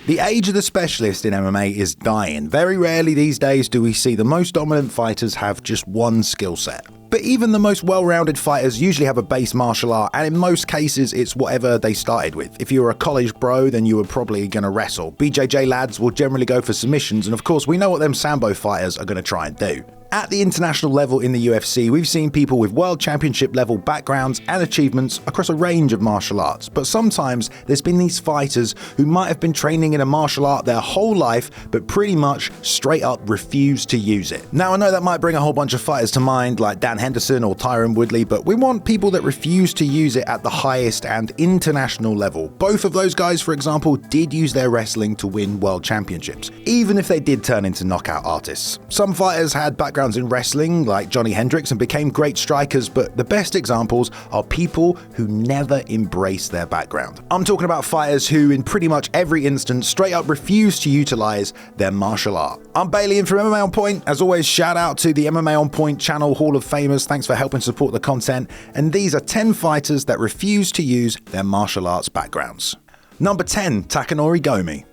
The age of the specialist in MMA is dying. Very rarely these days do we see the most dominant fighters have just one skill set. But even the most well-rounded fighters usually have a base martial art, and in most cases it's whatever they started with. If you were a college bro, then you were probably going to wrestle. BJJ lads will generally go for submissions, and of course we know what them Sambo fighters are going to try and do. At the international level in the UFC, we've seen people with world championship level backgrounds and achievements across a range of martial arts, but sometimes there's been these fighters who might have been training in a martial art their whole life, but pretty much straight up refuse to use it. Now I know that might bring a whole bunch of fighters to mind, like Dan Henderson or Tyron Woodley, but we want people that refuse to use it at the highest and international level. Both of those guys, for example, did use their wrestling to win world championships, even if they did turn into knockout artists. Some fighters had backgrounds in wrestling, like Johnny Hendricks, and became great strikers, but the best examples are people who never embrace their background. I'm talking about fighters who, in pretty much every instance, straight up refuse to utilize their martial art. I'm Bailey in from MMA On Point. As always, shout out to the MMA On Point channel Hall of Famers. Thanks for helping support the content. And these are 10 fighters that refuse to use their martial arts backgrounds. Number 10, Takori Gomi.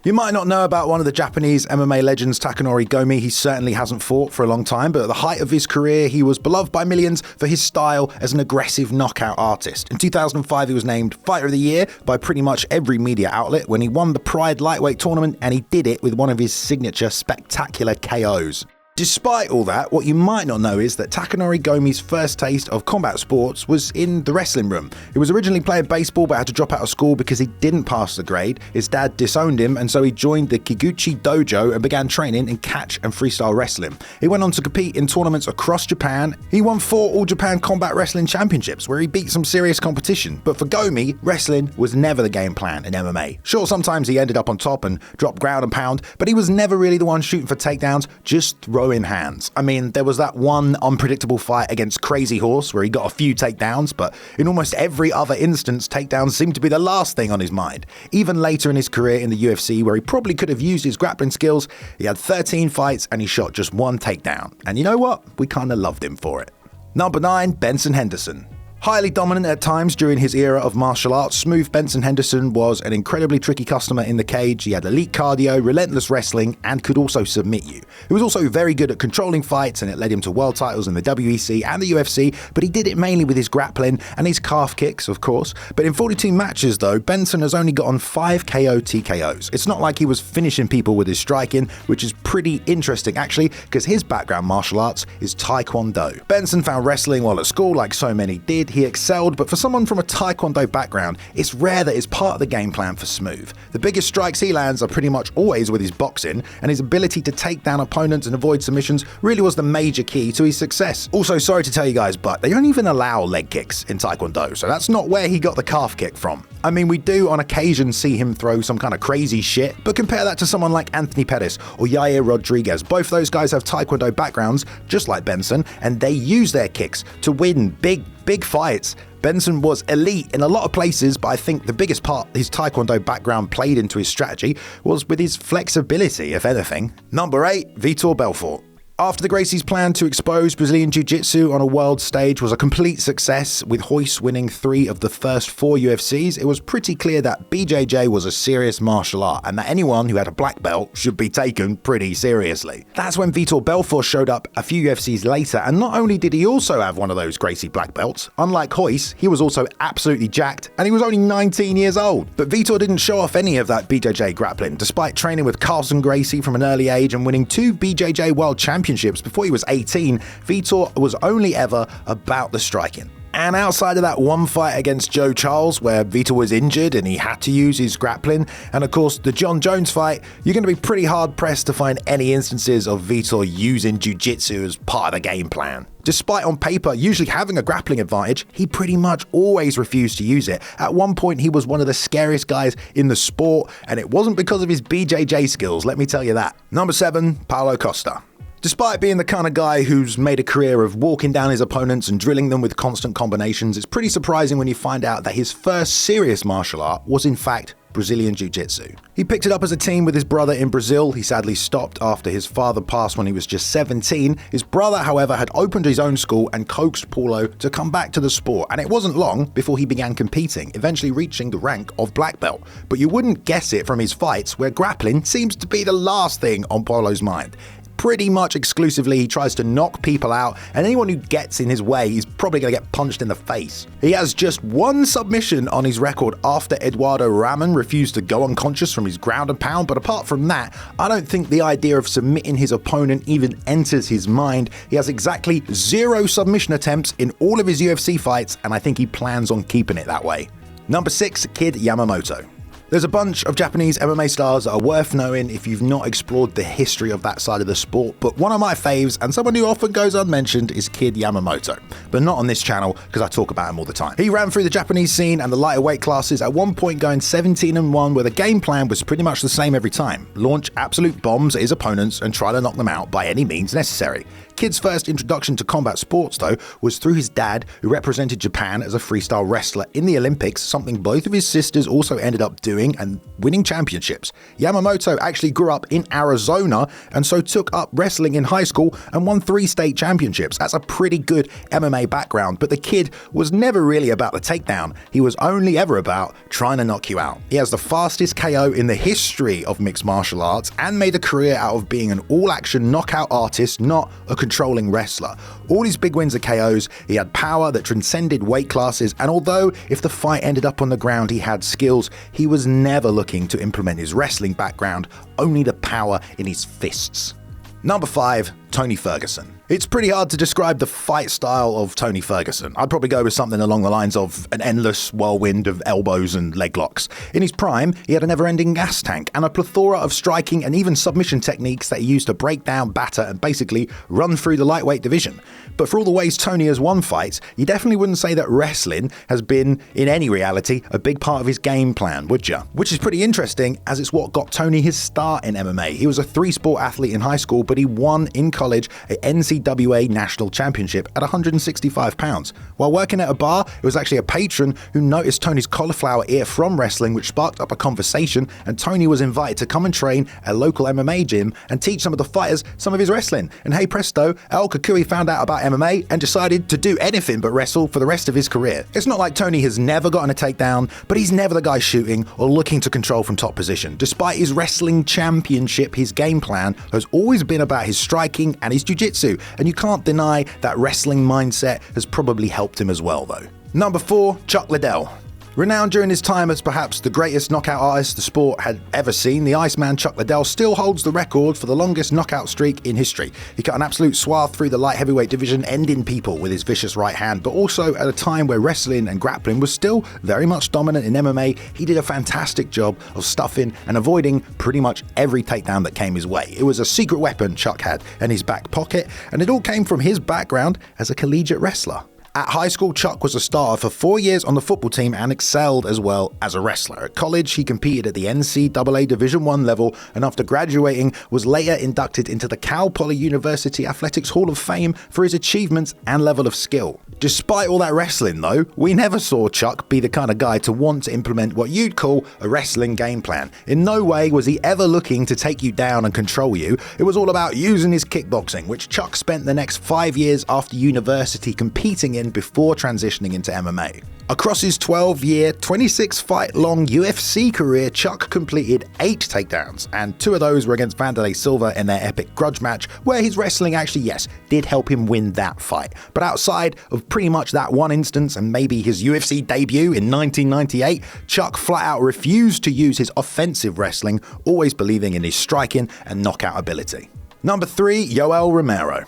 You might not know about one of the Japanese MMA legends, Takori Gomi. He certainly hasn't fought for a long time, but at the height of his career, he was beloved by millions for his style as an aggressive knockout artist. In 2005, he was named Fighter of the Year by pretty much every media outlet when he won the Pride Lightweight tournament, and he did it with one of his signature spectacular KOs. Despite all that, what you might not know is that Takori Gomi's first taste of combat sports was in the wrestling room. He was originally playing baseball but had to drop out of school because he didn't pass the grade. His dad disowned him, and so he joined the Kiguchi Dojo and began training in catch and freestyle wrestling. He went on to compete in tournaments across Japan. He won 4 All Japan Combat Wrestling Championships where he beat some serious competition. But for Gomi, wrestling was never the game plan in MMA. Sure, sometimes he ended up on top and dropped ground and pound, but he was never really the one shooting for takedowns, just throwing hands. I mean, there was that one unpredictable fight against Crazy Horse where he got a few takedowns, but in almost every other instance, takedowns seemed to be the last thing on his mind. Even later in his career in the UFC, where he probably could have used his grappling skills, he had 13 fights and he shot just 1 takedown. And you know what? We kind of loved him for it. Number 9, Benson Henderson. Highly dominant at times during his era of martial arts, Smooth Benson Henderson was an incredibly tricky customer in the cage. He had elite cardio, relentless wrestling, and could also submit you. He was also very good at controlling fights, and it led him to world titles in the WEC and the UFC, but he did it mainly with his grappling and his calf kicks, of course. But in 42 matches, though, Benson has only gotten 5 KO TKOs. It's not like he was finishing people with his striking, which is pretty interesting, actually, because his background martial arts is Taekwondo. Benson found wrestling while at school, like so many did. He excelled, but for someone from a Taekwondo background, it's rare that it's part of the game plan for Smooth. The biggest strikes he lands are pretty much always with his boxing, and his ability to take down opponents and avoid submissions really was the major key to his success. Also, sorry to tell you guys, but they don't even allow leg kicks in Taekwondo, so that's not where he got the calf kick from. I mean, we do on occasion see him throw some kind of crazy shit, but compare that to someone like Anthony Pettis or Yair Rodriguez. Both those guys have Taekwondo backgrounds, just like Benson, and they use their kicks to win big fights. Benson was elite in a lot of places, but I think the biggest part his Taekwondo background played into his strategy was with his flexibility, if anything. Number 8, Vitor Belfort. After the Gracie's plan to expose Brazilian Jiu-Jitsu on a world stage was a complete success, with Royce winning 3 of the first 4 UFCs, it was pretty clear that BJJ was a serious martial art and that anyone who had a black belt should be taken pretty seriously. That's when Vitor Belfort showed up a few UFCs later, and not only did he also have one of those Gracie black belts, unlike Royce, he was also absolutely jacked, and he was only 19 years old. But Vitor didn't show off any of that BJJ grappling, despite training with Carlson Gracie from an early age and winning 2 BJJ World Championships before he was 18. Vitor was only ever about the striking. And outside of that one fight against Joe Charles, where Vitor was injured and he had to use his grappling, and of course the John Jones fight, you're going to be pretty hard pressed to find any instances of Vitor using jiu-jitsu as part of the game plan. Despite on paper usually having a grappling advantage, he pretty much always refused to use it. At one point he was one of the scariest guys in the sport, and it wasn't because of his BJJ skills, let me tell you that. Number 7, Paulo Costa. Despite being the kind of guy who's made a career of walking down his opponents and drilling them with constant combinations, it's pretty surprising when you find out that his first serious martial art was in fact Brazilian Jiu-Jitsu. He picked it up as a team with his brother in Brazil. He sadly stopped after his father passed when he was just 17. His brother, however, had opened his own school and coaxed Paulo to come back to the sport, and it wasn't long before he began competing, eventually reaching the rank of black belt. But you wouldn't guess it from his fights, where grappling seems to be the last thing on Paulo's mind. Pretty much exclusively, he tries to knock people out, and anyone who gets in his way, he's probably going to get punched in the face. He has just one submission on his record after Eduardo Ramon refused to go unconscious from his ground and pound, but apart from that, I don't think the idea of submitting his opponent even enters his mind. He has exactly 0 submission attempts in all of his UFC fights, and I think he plans on keeping it that way. Number 6, Kid Yamamoto. There's a bunch of Japanese MMA stars that are worth knowing if you've not explored the history of that side of the sport, but one of my faves, and someone who often goes unmentioned, is Kid Yamamoto. But not on this channel, because I talk about him all the time. He ran through the Japanese scene and the lighter weight classes, at one point going 17-1, where the game plan was pretty much the same every time. Launch absolute bombs at his opponents and try to knock them out by any means necessary. Kid's first introduction to combat sports, though, was through his dad, who represented Japan as a freestyle wrestler in the Olympics, something both of his sisters also ended up doing and winning championships. Yamamoto actually grew up in Arizona and so took up wrestling in high school and won 3 state championships. That's a pretty good MMA background, but the kid was never really about the takedown. He was only ever about trying to knock you out. He has the fastest KO in the history of mixed martial arts and made a career out of being an all-action knockout artist, not a controlling wrestler. All his big wins are KOs. He had power that transcended weight classes, and although if the fight ended up on the ground he had skills, he was never looking to implement his wrestling background, only the power in his fists. Number 5, Tony Ferguson. It's pretty hard to describe the fight style of Tony Ferguson. I'd probably go with something along the lines of an endless whirlwind of elbows and leg locks. In his prime, he had a never-ending gas tank and a plethora of striking and even submission techniques that he used to break down, batter, and basically run through the lightweight division. But for all the ways Tony has won fights, you definitely wouldn't say that wrestling has been, in any reality, a big part of his game plan, would you? Which is pretty interesting, as it's what got Tony his start in MMA. He was a 3-sport athlete in high school, but he won in college a NCAA national championship at 165 pounds. While working at a bar, it was actually a patron who noticed Tony's cauliflower ear from wrestling, which sparked up a conversation, and Tony was invited to come and train at a local MMA gym and teach some of the fighters some of his wrestling. And hey presto, El Kukui found out about MMA and decided to do anything but wrestle for the rest of his career. It's not like Tony has never gotten a takedown, but he's never the guy shooting or looking to control from top position. Despite his wrestling championship, his game plan has always been about his striking and his jiu-jitsu, and you can't deny that wrestling mindset has probably helped him as well though. Number 4, Chuck Liddell. Renowned during his time as perhaps the greatest knockout artist the sport had ever seen, the Iceman Chuck Liddell still holds the record for the longest knockout streak in history. He cut an absolute swath through the light heavyweight division, ending people with his vicious right hand, but also at a time where wrestling and grappling was still very much dominant in MMA, he did a fantastic job of stuffing and avoiding pretty much every takedown that came his way. It was a secret weapon Chuck had in his back pocket, and it all came from his background as a collegiate wrestler. At high school, Chuck was a starter for 4 years on the football team and excelled as well as a wrestler. At college, he competed at the NCAA Division I level, and after graduating, was later inducted into the Cal Poly University Athletics Hall of Fame for his achievements and level of skill. Despite all that wrestling though, we never saw Chuck be the kind of guy to want to implement what you'd call a wrestling game plan. In no way was he ever looking to take you down and control you. It was all about using his kickboxing, which Chuck spent the next 5 years after university competing in before transitioning into MMA. Across his 12-year, 26-fight-long UFC career, Chuck completed 8 takedowns, and 2 of those were against Vanderlei Silva in their epic grudge match, where his wrestling actually, yes, did help him win that fight. But outside of pretty much that one instance and maybe his UFC debut in 1998, Chuck flat out refused to use his offensive wrestling, always believing in his striking and knockout ability. Number 3, Yoel Romero.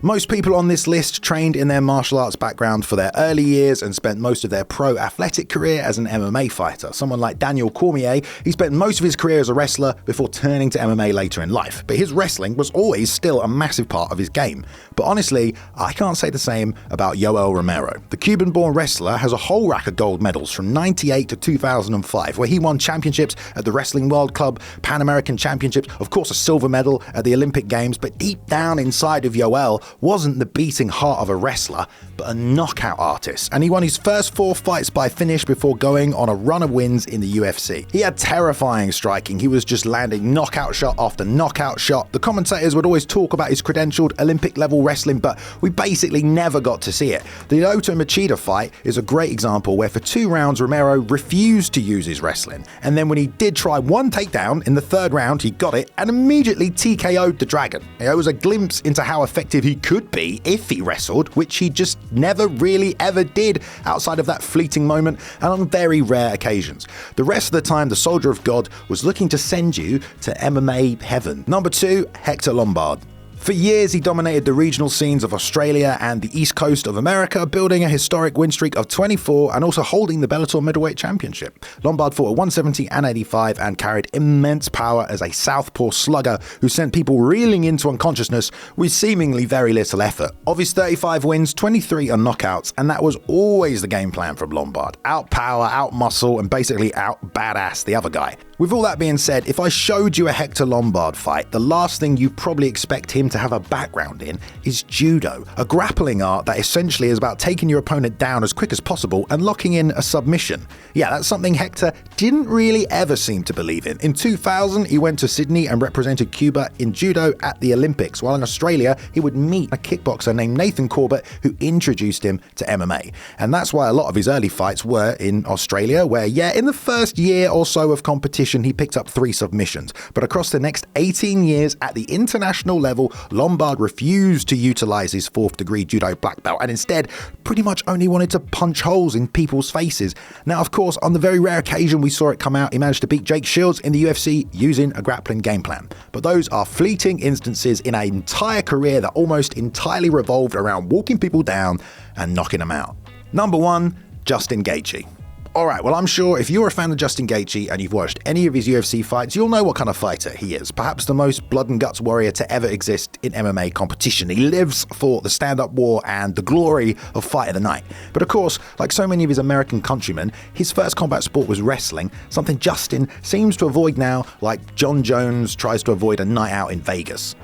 Most people on this list trained in their martial arts background for their early years and spent most of their pro athletic career as an MMA fighter. Someone like Daniel Cormier, he spent most of his career as a wrestler before turning to MMA later in life, but his wrestling was always still a massive part of his game. But honestly, I can't say the same about Yoel Romero. The Cuban-born wrestler has a whole rack of gold medals from 98 to 2005, where he won championships at the Wrestling World Club, Pan American Championships, of course a silver medal at the Olympic Games, but deep down inside of Yoel wasn't the beating heart of a wrestler, but a knockout artist, and he won his first 4 fights by finish before going on a run of wins in the UFC. He had terrifying striking. He was just landing knockout shot after knockout shot. The commentators would always talk about his credentialed Olympic level wrestling, but we basically never got to see it. The Lyoto Machida fight is a great example where for 2 rounds Romero refused to use his wrestling, and then when he did try one takedown in the 3rd round, he got it and immediately TKO'd the Dragon. It was a glimpse into how effective he could be if he wrestled, which he just never really ever did outside of that fleeting moment and on very rare occasions. The rest of the time, the Soldier of God was looking to send you to MMA heaven. Number 2, Hector Lombard. For years, he dominated the regional scenes of Australia and the East Coast of America, building a historic win streak of 24 and also holding the Bellator middleweight championship. Lombard fought at 170 and 85 and carried immense power as a southpaw slugger who sent people reeling into unconsciousness with seemingly very little effort. Of his 35 wins, 23 are knockouts, and that was always the game plan from Lombard. Outpower, outmuscle, and basically out-badass the other guy. With all that being said, if I showed you a Hector Lombard fight, the last thing you probably expect him to have a background in is judo, a grappling art that essentially is about taking your opponent down as quick as possible and locking in a submission. Yeah, that's something Hector didn't really ever seem to believe in. In 2000, he went to Sydney and represented Cuba in judo at the Olympics, while in Australia, he would meet a kickboxer named Nathan Corbett who introduced him to MMA. And that's why a lot of his early fights were in Australia, where, yeah, in the first year or so of competition, he picked up 3 submissions. But across the next 18 years at the international level, Lombard refused to utilize his 4th degree judo black belt and instead pretty much only wanted to punch holes in people's faces. Now, of course, on the very rare occasion we saw it come out, he managed to beat Jake Shields in the UFC using a grappling game plan. But those are fleeting instances in an entire career that almost entirely revolved around walking people down and knocking them out. Number 1, Justin Gaethje. Alright, well I'm sure if you're a fan of Justin Gaethje and you've watched any of his UFC fights, you'll know what kind of fighter he is. Perhaps the most blood and guts warrior to ever exist in MMA competition. He lives for the stand-up war and the glory of Fight of the Night. But of course, like so many of his American countrymen, his first combat sport was wrestling, something Justin seems to avoid now like John Jones tries to avoid a night out in Vegas.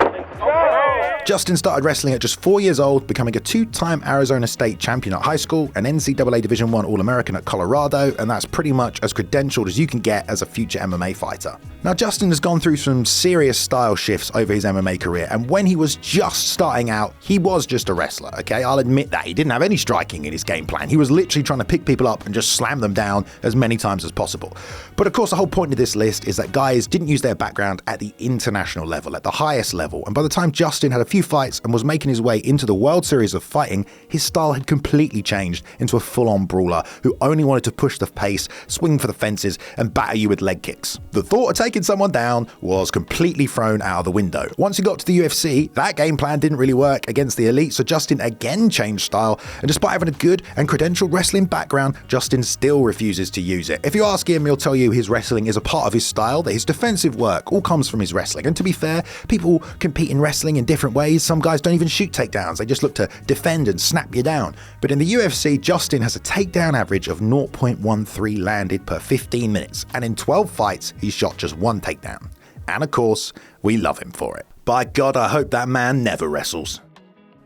Justin started wrestling at just 4 years old, becoming a 2-time Arizona State champion at high school, an NCAA Division I All-American at Colorado, and that's pretty much as credentialed as you can get as a future MMA fighter. Now, Justin has gone through some serious style shifts over his MMA career, and when he was just starting out, he was just a wrestler, okay? I'll admit that. He didn't have any striking in his game plan. He was literally trying to pick people up and just slam them down as many times as possible. But of course, the whole point of this list is that guys didn't use their background at the international level, at the highest level, and by the time Justin had a few fights and was making his way into the World Series of Fighting, his style had completely changed into a full-on brawler who only wanted to push the pace, swing for the fences, and batter you with leg kicks. The thought of taking someone down was completely thrown out of the window. Once he got to the UFC, that game plan didn't really work against the elite, so Justin again changed style, and despite having a good and credentialed wrestling background, Justin still refuses to use it. If you ask him, he'll tell you his wrestling is a part of his style, that his defensive work all comes from his wrestling. And to be fair, people compete in wrestling in different ways. Some guys don't even shoot takedowns, they just look to defend and snap you down. But in the UFC, Justin has a takedown average of 0.13 landed per 15 minutes, and in 12 fights, he's shot just 1 takedown. And of course, we love him for it. By God, I hope that man never wrestles.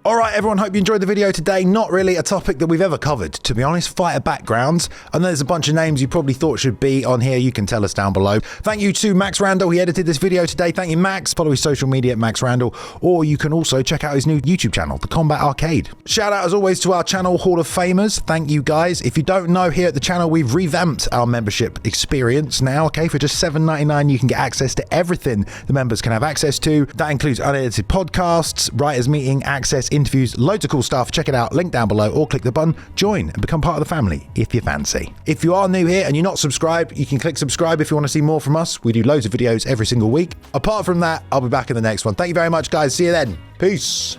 Alright everyone, hope you enjoyed the video today. Not really a topic that we've ever covered, to be honest. Fighter backgrounds. I know there's a bunch of names you probably thought should be on here. You can tell us down below. Thank you to Max Randall. He edited this video today. Thank you, Max. Follow his social media at Max Randall. Or you can also check out his new YouTube channel, The Combat Arcade. Shout out as always to our channel Hall of Famers. Thank you guys. If you don't know, here at the channel we've revamped our membership experience now. Okay, for just $7.99 you can get access to everything the members can have access to. That includes unedited podcasts, writers meeting, access, interviews, loads of cool stuff. Check it out, link down below, or click the button join and become part of the family if you fancy. If you are new here and you're not subscribed, you can click subscribe if you want to see more from us. We do loads of videos every single week. Apart from that, I'll be back in the next one. Thank you very much, guys. See you then. Peace.